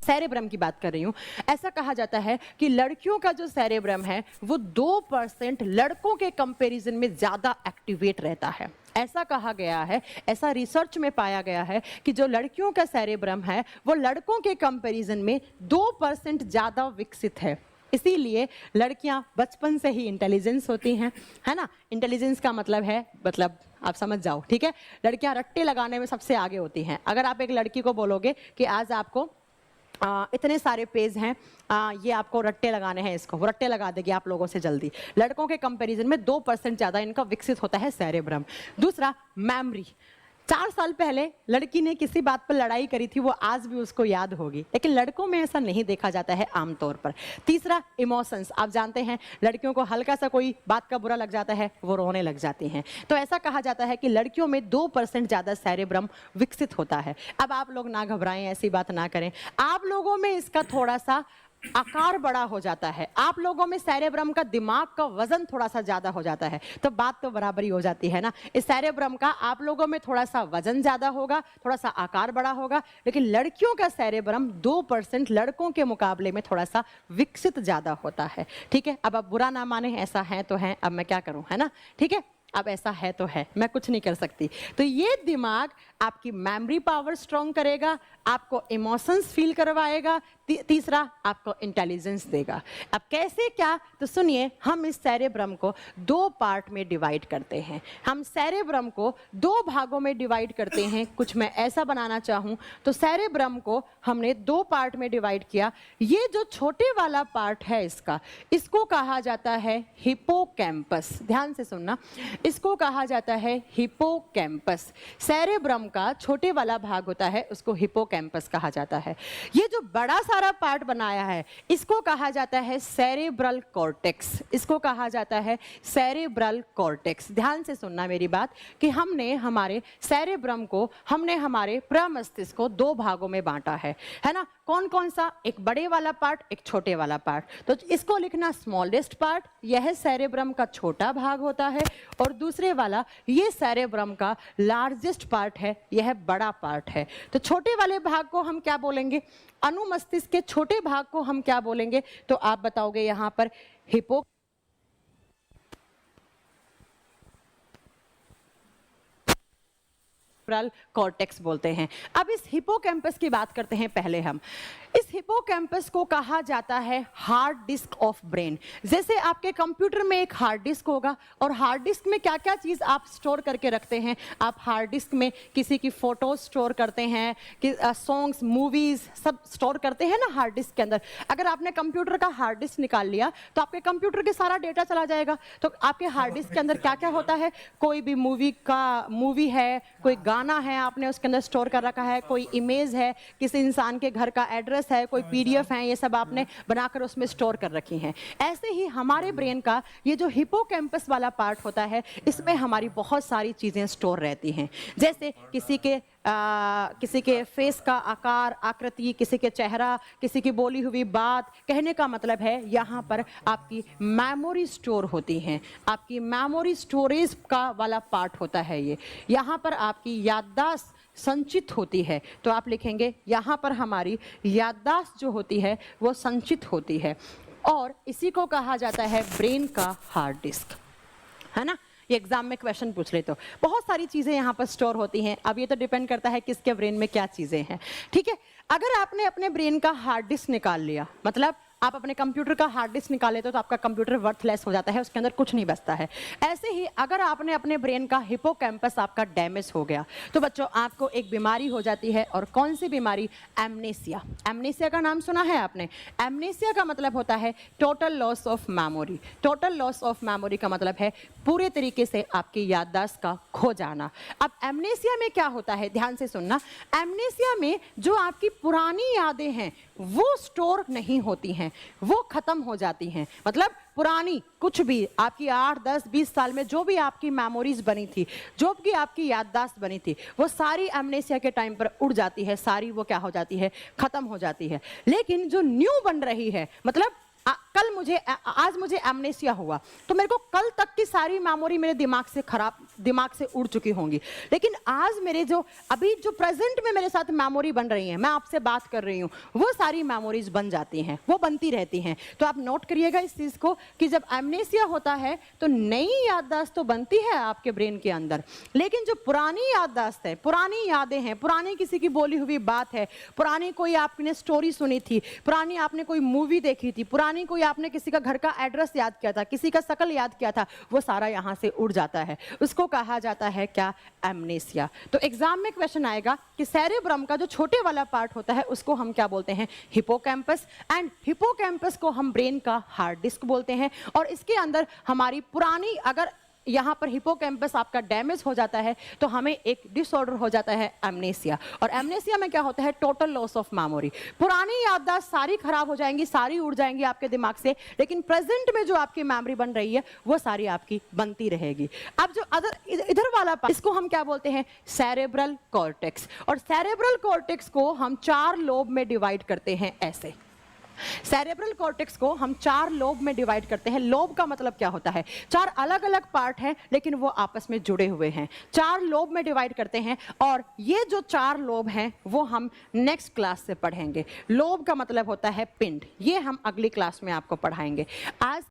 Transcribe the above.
Cerebrum की बात कर रही हूँ। ऐसा कहा जाता है कि लड़कियों का जो सेरेब्रम है वो 2% लड़कों के कंपैरिजन में ज्यादा एक्टिवेट रहता है। ऐसा कहा गया है, ऐसा रिसर्च में पाया गया है कि जो लड़कियों का सेरेब्रम है वो लड़कों के कंपैरिजन में 2% ज्यादा विकसित है। इसीलिए लड़कियां बचपन से ही इंटेलिजेंस होती हैं, है ना। इंटेलिजेंस का मतलब है, मतलब आप समझ जाओ, ठीक है। लड़कियां रट्टे लगाने में सबसे आगे होती हैं। अगर आप एक लड़की को बोलोगे कि आज आपको इतने सारे पेज हैं, ये आपको रट्टे लगाने हैं, इसको वो रट्टे लगा देगी आप लोगों से जल्दी। लड़कों के कंपैरिजन में 2% ज़्यादा इनका विकसित होता है सेरेब्रम। दूसरा, मेमोरी। 4 साल पहले लड़की ने किसी बात पर लड़ाई करी थी, वो आज भी उसको याद होगी, लेकिन लड़कों में ऐसा नहीं देखा जाता है आमतौर पर। तीसरा, इमोशंस। आप जानते हैं लड़कियों को हल्का सा कोई बात का बुरा लग जाता है वो रोने लग जाती हैं। तो ऐसा कहा जाता है कि लड़कियों में 2% ज़्यादा सेरेब्रम विकसित होता है। अब आप लोग ना घबराएं, ऐसी बात ना करें। आप लोगों में इसका थोड़ा सा आकार बड़ा हो जाता है, आप लोगों में सेरेब्रम का दिमाग का वजन थोड़ा सा ज्यादा हो जाता है, तो बात तो बराबरी हो जाती है ना। इस सेरेब्रम का आप लोगों में थोड़ा सा वजन ज्यादा होगा, थोड़ा सा आकार बड़ा होगा, लेकिन लड़कियों का सेरेब्रम 2% लड़कों के मुकाबले में थोड़ा सा विकसित ज्यादा होता है। ठीक है, अब आप बुरा ना माने, ऐसा है तो है, अब मैं क्या करूं, है ना। ठीक है, अब ऐसा है तो है, मैं कुछ नहीं कर सकती। तो ये दिमाग आपकी मेमोरी पावर स्ट्रॉन्ग करेगा, आपको इमोशंस फील करवाएगा, तीसरा आपको इंटेलिजेंस देगा। अब कैसे क्या, तो सुनिए, हम इस सेरेब्रम को 2 पार्ट में डिवाइड करते हैं। हम सेरेब्रम को 2 भागों में डिवाइड करते हैं। कुछ मैं ऐसा बनाना चाहूं तो सेरेब्रम को हमने 2 पार्ट में डिवाइड किया। ये जो छोटे वाला पार्ट है इसको कहा जाता है हिप्पोकैम्पस। ध्यान से सुनना, इसको कहा जाता है हिप्पोकैम्पस। सेरेब्रम का छोटे वाला भाग होता है उसको हिप्पोकैम्पस कहा जाता है। ये जो बड़ा सारा पार्ट बनाया है इसको कहा जाता है सेरेब्रल कॉर्टेक्स। इसको कहा जाता है सेरेब्रल कॉर्टेक्स। ध्यान से सुनना मेरी बात कि हमने हमारे सेरेब्रम को, हमने हमारे प्रमस्तिष्क को 2 भागों में बांटा है ना। कौन कौन सा? एक बड़े वाला पार्ट, एक छोटे वाला पार्ट। तो इसको लिखना स्मॉलेस्ट पार्ट, यह सेरेब्रम का छोटा भाग होता है, और दूसरे वाला ये सेरेब्रम का लार्जेस्ट पार्ट है, यह बड़ा पार्ट है। तो छोटे वाले भाग को हम क्या बोलेंगे? अनुमस्तिष्क के छोटे भाग को हम क्या बोलेंगे? तो आप बताओगे यहां पर हिप्पो कॉर्टेक्स बोलते हैं। अब इस हिप्पोकैम्पस की बात करते हैं पहले हम। इस हिप्पोकैम्पस को कहा जाता है हार्ड डिस्क ऑफ ब्रेन। जैसे आपके कंप्यूटर में एक हार्ड डिस्क होगा, और हार्ड डिस्क में क्या क्या चीज आप स्टोर करके रखते हैं? आप हार्ड डिस्क में किसी की फोटोज स्टोर करते हैं, कि सॉन्ग्स, मूवीज सब स्टोर करते हैं ना हार्ड डिस्क के अंदर। अगर आपने कंप्यूटर का हार्ड डिस्क निकाल लिया तो आपके कंप्यूटर के सारा डेटा चला जाएगा। तो आपके हार्ड डिस्क के अंदर क्या क्या होता है? कोई भी मूवी है, कोई गाना है आपने उसके अंदर स्टोर कर रखा है, कोई इमेज है, किसी इंसान के घर का एड्रेस है, कोई पीडीएफ है, ये सब आपने बनाकर उसमें स्टोर कर रखी हैं। ऐसे ही हमारे ब्रेन का ये जो हिप्पोकैम्पस वाला पार्ट होता है इसमें हमारी बहुत सारी चीजें स्टोर रहती हैं। जैसे किसी के फेस का आकार, आकृति, किसी के चेहरा, किसी की बोली हुई बात। कहने का मतलब है यहाँ पर आपकी मेमोरी स्टोर होती हैं, आपकी मेमोरी स्टोरेज का वाला पार्ट होता है ये। यहाँ पर आपकी याददाश्त संचित होती है, तो आप लिखेंगे यहाँ पर हमारी याददाश्त जो होती है वो संचित होती है, और इसी को कहा जाता है ब्रेन का हार्ड डिस्क, है ना। ये एग्जाम में क्वेश्चन पूछ ले तो बहुत सारी चीजें यहाँ पर स्टोर होती हैं। अब ये तो डिपेंड करता है किसके ब्रेन में क्या चीजें हैं, ठीक है। अगर आपने अपने ब्रेन का हार्ड डिस्क निकाल लिया, मतलब आप अपने कंप्यूटर का हार्ड डिस्क निकाले तो आपका कंप्यूटर वर्थलेस हो जाता है, उसके अंदर कुछ नहीं बचता है। ऐसे ही अगर आपने अपने ब्रेन का हिप्पोकैम्पस आपका डैमेज हो गया तो बच्चों आपको एक बीमारी हो जाती है। और कौन सी बीमारी? एमनेसिया। एमनेसिया का नाम सुना है आपने? एमनेसिया का मतलब होता है total loss of memory. Total loss of memory का मतलब है पूरे तरीके से आपकी याददाश्त का खो जाना। अब एमनेसिया में क्या होता है, ध्यान से सुनना। एमनेसिया में जो आपकी पुरानी यादें हैं वो स्टोर नहीं होती हैं, वो खत्म हो जाती हैं। मतलब पुरानी कुछ भी आपकी 8, 10, 20 साल में जो भी आपकी मेमोरीज बनी थी, जो भी आपकी याददाश्त बनी थी, वो सारी एमनेसिया के टाइम पर उड़ जाती है, सारी वो क्या हो जाती है? खत्म हो जाती है। लेकिन जो न्यू बन रही है, मतलब आज मुझे एमनेसिया हुआ, तो मेरे को कल तक की सारी मेमोरी मेरे दिमाग से उड़ चुकी होंगी। लेकिन आज मेरे जो अभी जो प्रेजेंट में मेरे साथ मेमोरी बन रही है, मैं आपसे बात कर रही हूँ, वो सारी मेमोरीज बन जाती हैं, वो बनती रहती हैं। तो आप नोट करिएगा इस चीज को कि जब एमनेसिया होता है तो नई याददाश्त तो बनती है आपके ब्रेन के अंदर, लेकिन जो पुरानी याददाश्त है, पुरानी यादें हैं, पुरानी किसी की बोली हुई बात है, पुरानी कोई आपने स्टोरी सुनी थी, पुरानी आपने कोई मूवी देखी थी, पुरानी कोई आपने किसी का घर का एड्रेस याद किया था, किसी का शकल याद किया था, वो सारा यहां से उड़ जाता है। उसको कहा जाता है क्या? एमनेसिया। तो एग्जाम में क्वेश्चन आएगा कि सेरेब्रम का जो छोटे वाला पार्ट होता है उसको हम क्या बोलते हैं? हिपोकैम्पस। एंड हिपोकैम्पस को हम ब्रेन का हार्ड डिस्क बोलते हैं। और इसके अंदर हमारी पुरानी, अगर यहाँ पर हिपोकैम्पस आपका डैमेज हो जाता है तो हमें एक डिसऑर्डर हो जाता है एमनेसिया। और एमनेसिया में क्या होता है? Total loss of memory. पुरानी याददाश्त सारी खराब हो जाएंगी, सारी उड़ जाएंगी आपके दिमाग से, लेकिन प्रेजेंट में जो आपकी मेमोरी बन रही है वो सारी आपकी बनती रहेगी। अब जो इधर वाला पार्ट, इसको हम क्या बोलते हैं? Cerebral cortex. और सेरेब्रल कॉर्टेक्स को हम 4 लोब में डिवाइड करते हैं ऐसे। सेरेब्रल कॉर्टेक्स को हम 4 लोब में डिवाइड करते हैं। लोब का मतलब क्या होता है? 4 अलग अलग पार्ट हैं लेकिन वो आपस में जुड़े हुए हैं। 4 लोब में डिवाइड करते हैं और ये जो 4 लोब हैं वो हम नेक्स्ट क्लास से पढ़ेंगे। लोब का मतलब होता है पिंड, ये हम अगली क्लास में आपको पढ़ाएंगे। आज